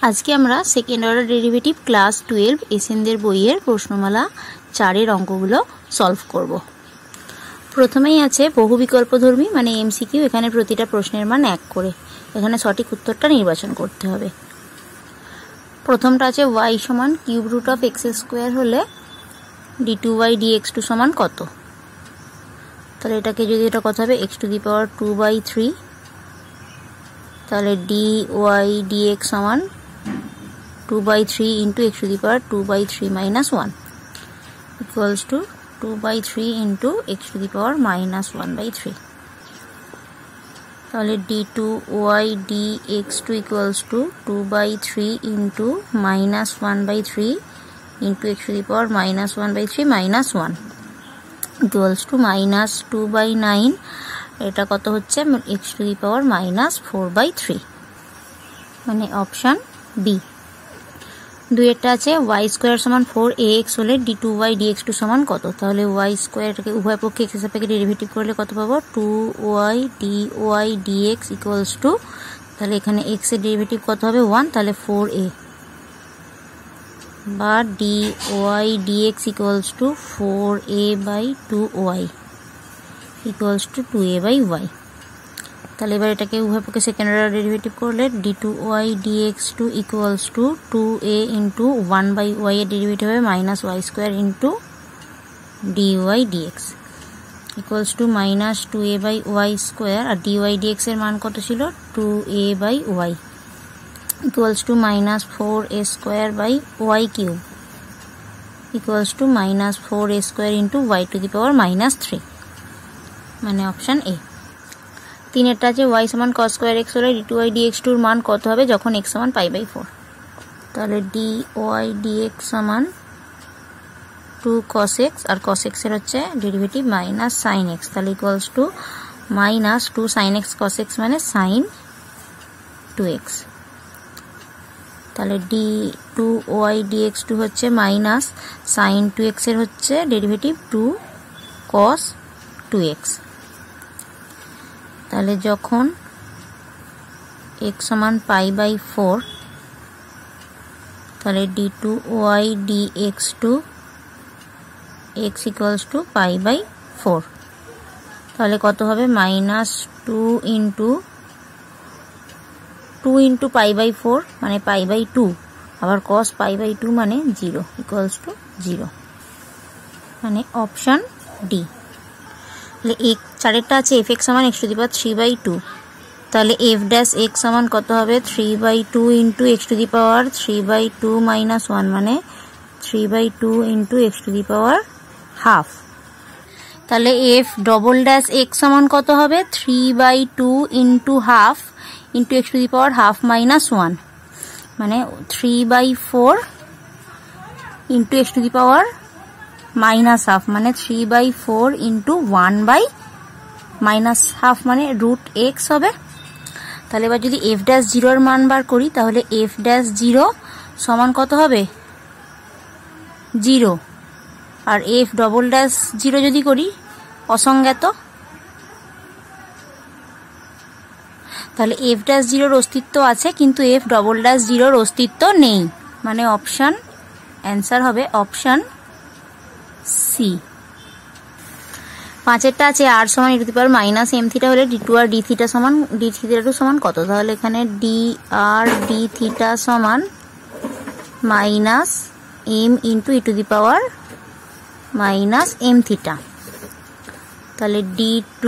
আজকে আমরা second order derivative class 12 এসএনদের বইয়ের প্রশ্নমালা 4 এর অঙ্কগুলো সলভ করব। প্রথমেই আছে বহু বিকল্পধর্মী মানে এমসিকিউ। এখানে প্রতিটা প্রশ্নের মান 1 করে। এখানে সঠিক উত্তরটা নির্বাচন করতে হবে। প্রথমটা আছে y সমান cube root of x square হলে d2y dx2 সমান কত? তাহলে এটাকে যদি এটা কত হবে x টু দি পাওয়ার 2/3, তাহলে dy dx সমান 2/3 into x to the power 2/3 minus 1 equals to 2/3 into x to the power minus 1/3. তাহলে d2y dx2 equals to 2/3 into minus 1/3 into x to the power minus 1/3 minus 1 equals to minus 2/9. এটা কত হচ্ছে x to the power minus 4/3, মানে option B. দুইটা আছে y square সমান 4ax হলে d2y dx2 সমান কত? তাহলে y স্কয়ারটাকে উভয় পক্ষে x এর সাপেক্ষে ডেরিভেটিভ করলে কত পাবো? 2y dy dx equals two, তাহলে এখানে x এর ডেরিভেটিভ কত হবে? 1, তাহলে 4a বা dy dx equals two 4a/2y equals to 2a/y। তাহলে এবার এটাকে উভয় পক্ষে সেকেন্ড অর্ডার ডেরিভেটিভ করলে d2y dx2 equals to 2a into 1/y এর ডেরিভেটিভ হবে minus y square into dy dx equals to minus 2a/y square, আর dy dx এর মান কত ছিল? 2a/y equals to minus 4a square by y cube equals to minus 4a square into y to the power minus 3, মানে option A. তিনেরটা আছে y সমান cos square x হলে d2y dx2 এর মান কত হবে যখন x সমান π/4? তাহলে dy dx সমান 2 cos x, আর cos x এর হচ্ছে ডেরিভেটিভ মাইনাস sin x, তাহলে equals to minus 2 sin x cos x মানে sin 2x। তাহলে d2y dx2 হচ্ছে মাইনাস sin 2x এর হচ্ছে ডেরিভেটিভ 2 cos 2x। তাহলে যখন x সমান π/4 তাহলে d2y dx2 x equals to π/4, তাহলে কত হবে? মাইনাস 2 ইন্টু π/4 মানে π/2, আবার cos π/2 মানে 0 ইকুয়ালস টু 0, মানে অপশন ডি। তাহলে চারেরটা আছে f(x) সমান x টু দি পাওয়ার 3/2, তাহলে f ড্যাশ x সমান কত হবে? 3/2 into x two the power 3/2 minus 1, মানে 3/2 into x two the power half. তাহলে f ডবল ড্যাশ x সমান কত হবে? 3/2 into half into x two the power half minus 1, মানে 3/4 into x two the power minus half, মানে 3/4 into 1 minus half, মানে root x হবে। তাহলে এবার যদি f ড্যাশ 0 এর মান বার করি তাহলে f ড্যাশ 0 সমান কত হবে? 0, আর f ডবল ড্যাশ 0 যদি করি অসংজ্ঞাত, তাহলে f ড্যাশ 0 এর অস্তিত্ব আছে কিন্তু f ডবল ড্যাশ 0 এর অস্তিত্ব নেই, মানে অপশন অ্যান্সার হবে অপশন সি। পাঁচেরটা আছে r সমান e two the power minus m theta হলে d2 আর d থিটা সমান কত? তাহলে এখানে dr d থিটা সমান minus m into e two the power minus m theta, তাহলে d2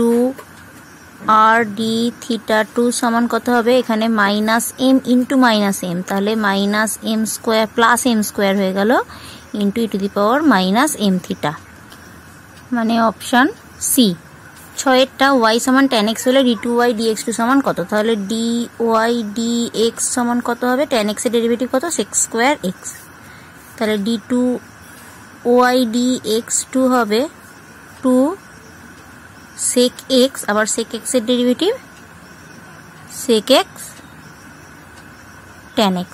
আর d থিটা 2 সমান কত হবে? এখানে minus m into minus m, তাহলে minus m square plus m square হয়ে গেল into e two the power minus m theta, মানে option C. ছয়েরটা y সমান tan x হলে d2y dx2 সমান কত? তাহলে dy dx সমান কত হবে? tan x এর ডেরিভেটিভ কত? sec স্কয়ার x, তাহলে d2y dx2 হবে 2 sec x, আবার sec x এর derivative sec x tan x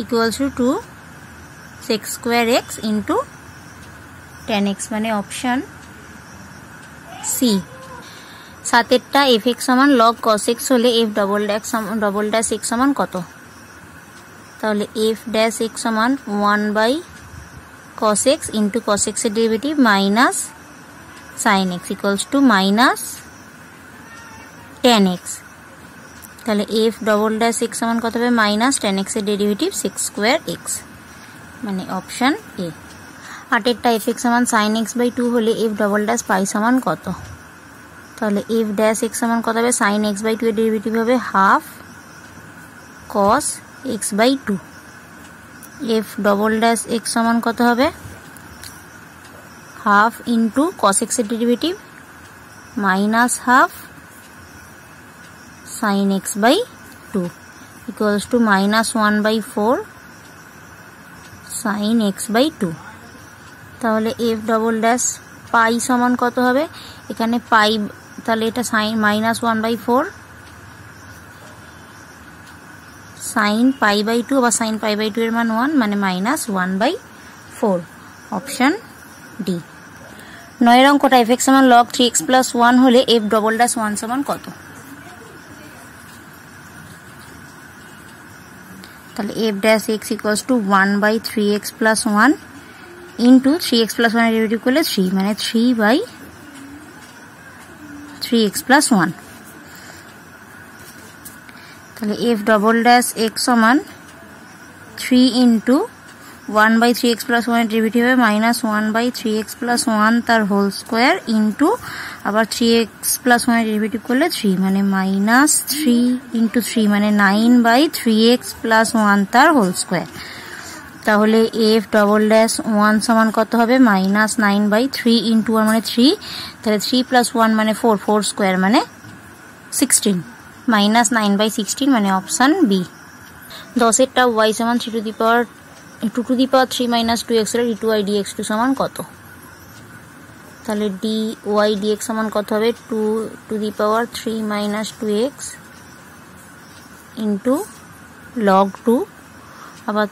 equals to 2 sec square x into tan x, মানে অপশন সি। সাতেরটা f(x) সমান log cos x হলে f double dash x সমান কত? তাহলে এফ ড্যাশ এক্স সমান 1/cos x into cos x এর derivative minus sine x equals to minus tan x। তাহলে F double dash x সমান কত হবে মাইনাস tan x এর ডেরিভেটিভ sec স্কোয়ার x, মানে অপশান এ। 8 এফ এক্স সমান sign x/2 হলে F double dash পাই সমান কত? তাহলে এফ ড্যাশ এক্স সমান কত হবে সাইন x/2 এর ডেরিভেটিভ হবে half cos x/2। F double dash x সমান কত হবে হাফ ইন্টু cos x এর derivative minus half sin x/2 equals to minus 1/4 sin x/2। তাহলে এফ ডবল ড্যাশ পাই সমান কত হবে? এখানে পাই, তাহলে এটা সাইন মাইনাস 1/4 সাইন পাই/2, আবার সাইন পাই/2 এর মান 1, মানে মাইনাস 1/4, অপশান ডি। 9 অঙ্কটা এফ এক্স সমান log 3x + 1 হলে এফ ডবল ড্যাশ 1 সমান কত? তাহলে F dash x equals to 1/3x + 1 into 3x + 1 এর ডেরিভেটিভ করলে 3, মানে 3/3x + 1। তাহলে এফ ডবল ড্যাশ এক্স সমান 3 ইন্টু 1/3x + 1 এর ডেরিভেটিভ হবে মাইনাস 1/3x + 1 তার হোল স্কোয়ার ইন্টু আবার 3x + 1 এর ডেরিভেটিভ করলে 3, মানে মাইনাস 3 ইন্টু 3, মানে 9/3x + 1 তার হোল স্কোয়ার। তাহলে এফ ডবল ড্যাশ 1 সমান কত হবে মাইনাস 9/3 ইন্টু 1 মানে 3, তাহলে 3 + 1 মানে 4, 4 স্কোয়ার মানে 16, মাইনাস 9/16, মানে অপশান বি। 10-এরটা y সমান 2 টু দি পাওয়ার 3 - 2x এর d2y dx2 সমান কত? তাহলে dy dx সমান কত হবে 2 to the power 3 - 2x into log 2, আবার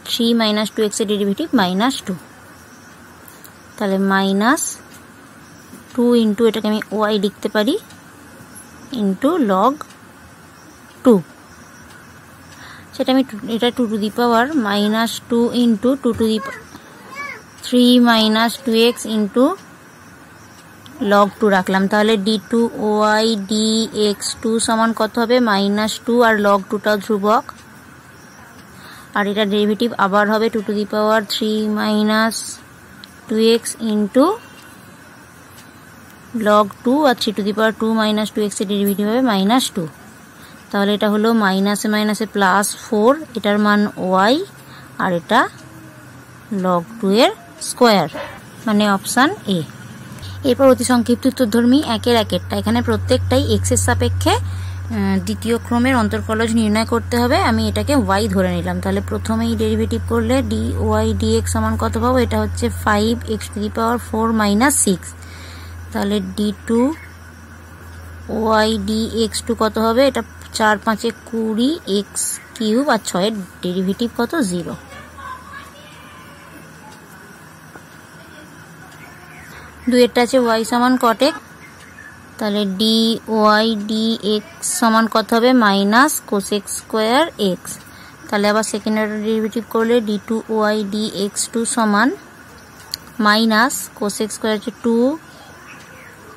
3 - 2x এর ডেরিভেটিভ -2, তাহলে -2 ইন্টু এটাকে আমি y লিখতে পারি ইন্টু log 2, সেটা আমি এটা 2 to the power -2 into 2 to the 3 - 2x into log 2 রাখলাম। তাহলে d2y dx2 সমান কত হবে -2, আর log 2টা ধ্রুবক, আর এটা ডেরিভেটিভ আবার হবে 2 to the power 3 - 2x into log 2, আর 3 টু দি পাওয়ার 2 - 2x এর ডেরিভেটিভ হবে -2। তাহলে এটা হলো মাইনাসে মাইনাসে +4, এটার মান y, আর এটা log 2 এর স্কোয়ার, মানে অপশান এ। এরপর অতি সংক্ষিপ্ত উত্তরধর্মী 1-এর 1-এরটা, এখানে প্রত্যেকটাই x এর সাপেক্ষে দ্বিতীয় ক্রমের অন্তর্কলজ নির্ণয় করতে হবে। আমি এটাকে y ধরে নিলাম। তাহলে প্রথমেই ডেরিভেটিভ করলে dy dx সমান কত পাবো? এটা হচ্ছে 5x⁴ - 6, তাহলে d2y dx2 কত হবে? এটা 4×5 = 20 x³ আর 6 এর ডেরিভেটিভ কত? 0। দুইয়েরটা আছে y সমান cot x, তাহলে dy dx সমান কত হবে মাইনাস cos x² x। তাহলে আবার সেকেন্ড অর্ডার ডেরিভেটিভ করলে d2y dx2 সমান মাইনাস cos x² হচ্ছে 2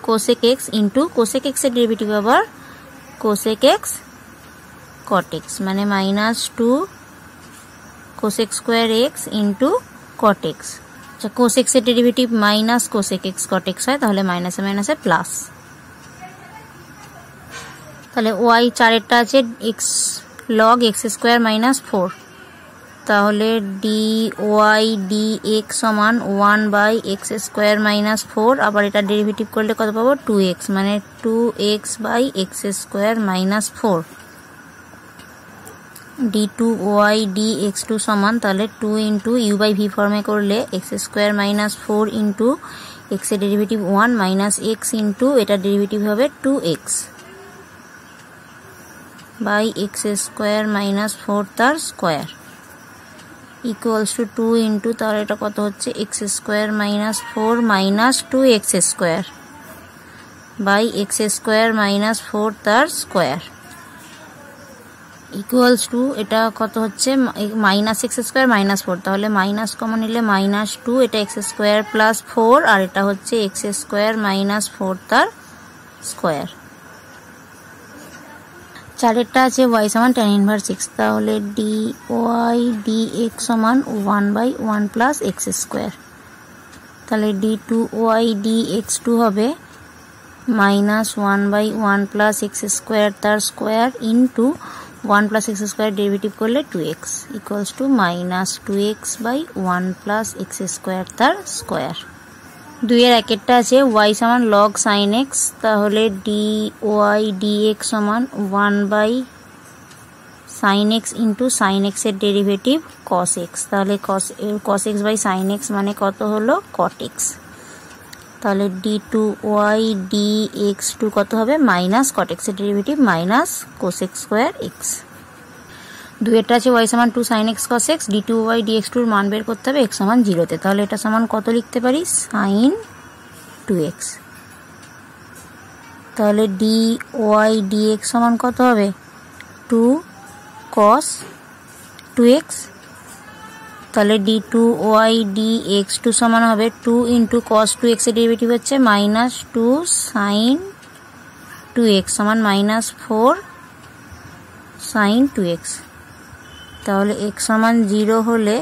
cosec x into cosec x এর ডেরিভেটিভ আবার cosec x cot x, মানে -2 cosec² x into cot x। আচ্ছা, cos x এর derivative minus cosec x cot x হয়, তাহলে মাইনাসে মাইনাসে প্লাস। তাহলে y 4-এরটা আছে x log x² - 4, তাহলে dy dx সমান 1/x² - 4, আবার এটা ডেরিভেটিভ করলে কত পাবো 2x, মানে 2x/x² - 4। d2y dx2 সমান, তাহলে 2 ইন্টু u/v ফর্মে করলে x² - 4 ইন্টু x এর ডেরিভেটিভ 1 মাইনাস x ইন্টু এটা ডেরিভেটিভ হবে 2x বাই x² - 4 তার স্কোয়ার ইকুয়ালস টু 2 ইন্টু, তাহলে এটা কত হচ্ছে x² - 4 minus 2x² by x² - 4 তার স্কোয়ার। ইকুয়ালস টু এটা কত হচ্ছে মাইনাস এক্স স্কোয়ার মাইনাস 4, তাহলে মাইনাস কমন নিলে -2, এটা এক্স স্কোয়ার প্লাস 4 আর এটা হচ্ছে এক্স স্কোয়ার মাইনাস 4 তার স্কোয়ার। চারেরটা আছে y সমান tan ইনভার্স x, তাহলে dy dx সমান 1/1 প্লাস এক্স স্কোয়ার, তাহলে d2y dx2 হবে -1/1 প্লাস এক্স স্কোয়ার তার square into 1 plus x square derivative করলে 2x equals to -2x/1 plus x square তার স্কোয়ার। 2-এর একেরটা আছে y সমান log sin x, তাহলে dy dx সমান 1/sin x into sin x এর ডেরিভেটিভ cos x, তাহলে cos x/sin x মানে কত হলো cot x, তাহলে d2y dx2 কত হবে মাইনাস cot x এর derivative minus cos x square x। 2-এরটা আছে y সমান 2 sin x cos x, d2y dx2 এর মান বের করতে হবে x সমান 0 তে, তাহলে এটা সমান কত লিখতে পারি sin 2x, তাহলে dy dx সমান কত হবে 2 cos 2x, তাহলে d2y dx2 সমান হবে 2 ইন্টু cos 2x এর ডেরিভেটিভ হচ্ছে -2 sin 2x সমান -4 sin 2x, তাহলে x সমান 0 হলে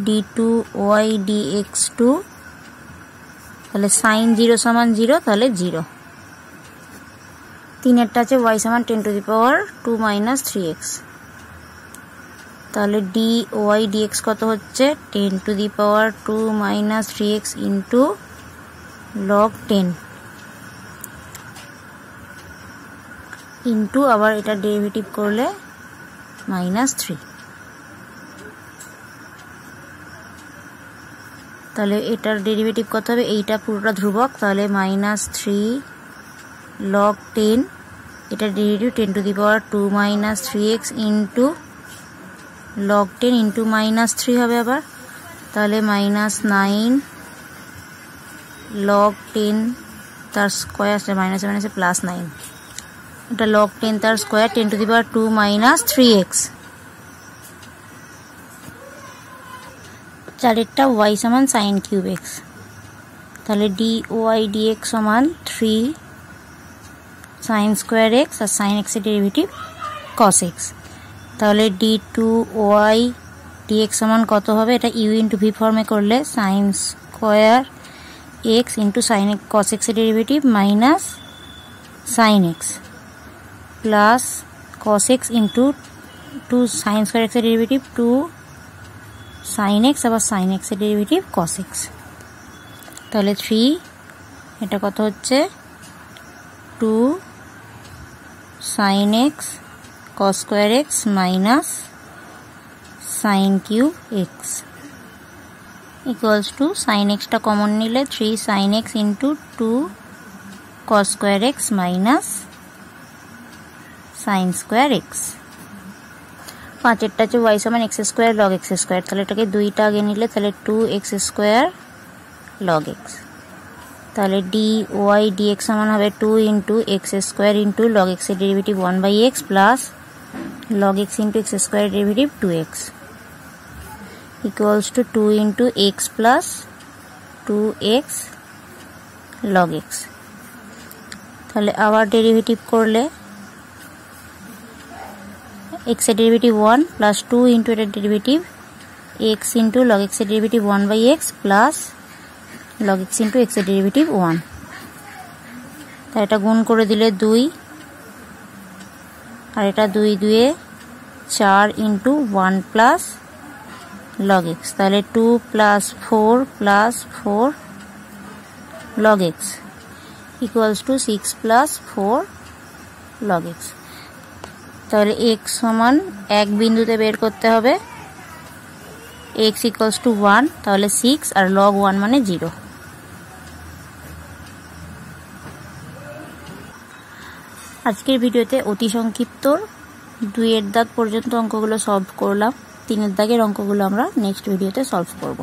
d2y dx2, তাহলে sin 0 সমান 0, তাহলে 0। 3-এরটা আছে y সমান 10⁻2 - 3x, তাহলে dy dx কত হচ্ছে 10⁻2 - 3x ইন্টু log 10 ইন্টু আবার এটা ডেরিভেটিভ করলে -3, তাহলে এটার ডেরিভেটিভ কত হবে এইটা পুরোটা ধ্রুবক, তাহলে -3 log 10, এটা derivative 10⁻2 - 3x into log 10 into -3 হবে আবার, তাহলে -9 log 10 তার স্কোয়ার, মাইনাসে মাইনাসে +9, এটা log 10 তার স্কোয়ার 10⁻2 - 3x। 4-এরটা y সমান sin কিউব x, তাহলে dy dx সমান 3 sin স্কোয়ার x আর sin x এর ডেরিভেটিভ cos x, তাহলে d2y dx সমান কত হবে এটা u ইন্টু v ফর্মে করলে sin square x into sin x cos x এর derivative minus sin x plus cos x into 2 sin square x এর ডেরিভেটিভ 2 sin x আবার sin x এর ডেরিভেটিভ cos x, তাহলে 3 এটা কত হচ্ছে 2 sin x cos square x minus sin cube x equals to sin x টা common নিলে 3 sin x into 2 cos square x minus sin square x। 5-এরটা আছে y সমান x square log x square, তাহলে এটাকে 2টা আগে নিলে তাহলে 2x স্কোয়ার log x, তাহলে dy dx সমান হবে 2 into x square into log x এর derivative 1/x plus log x into x square derivative 2x equals to 2 into x plus 2x log x, তাহলে আবার ডেরিভেটিভ করলে x এর derivative 1 plus 2 into এর derivative x into log x এর derivative 1/x plus log x into x এর derivative 1, তাই এটা গুণ করে দিলে 2 আর এটা 2 2 4 ইন্টু 1 প্লাস log x, তাহলে 2 plus 4 plus 4 log x equals to 6 plus 4 log x, তাহলে x সমান 1 বিন্দুতে বের করতে হবে x ইকুয়ালস টু 1, তাহলে 6 আর log 1 মানে 0। আজকের ভিডিওতে অতি সংক্ষিপ্ত 2-এর দাগ পর্যন্ত অঙ্কগুলো সলভ করলাম, 3-এর দাগের অঙ্কগুলো আমরা নেক্সট ভিডিওতে সলভ করব।